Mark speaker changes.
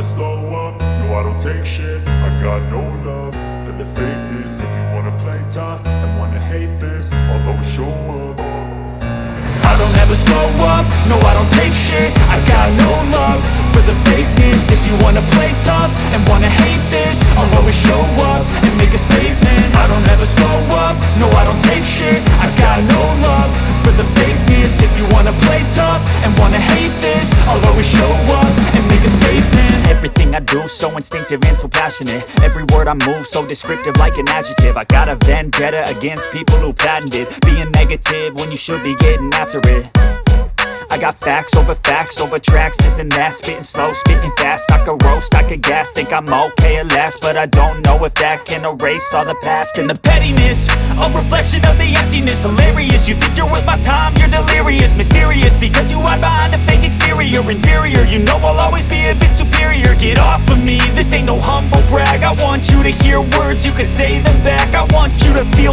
Speaker 1: slow up, no I don't take shit. I got no love for the fakeness. If you wanna play tough and wanna hate this, I'll always show up. I don't ever slow up, no I don't take shit. I got no love for the fakeness. If you wanna play tough and wanna hate this, I'll always show up and make a statement. I don't ever slow up, no I don't take shit. I got no love for the fakeness. If you wanna play tough and wanna hate this, I'll always show up and make a statement.
Speaker 2: Everything I do so instinctive and so passionate. Every word I move so descriptive like an adjective. I got a vendetta against people who patented being negative when you should be getting after it. I got facts over tracks, this and that. Spitting slow, spitting fast, I could roast, I could gas. Think I'm okay at last, but I don't know if that can erase all the past. And the pettiness, a reflection of the emptiness. Hilarious, you think you're worth my time, you're delirious. Mysterious, because you hide behind a fake exterior. Inferior, you know I'll always be a bit superior. Get off of me, this ain't no humble brag. I want you to hear words, you can say them back. I want you to feel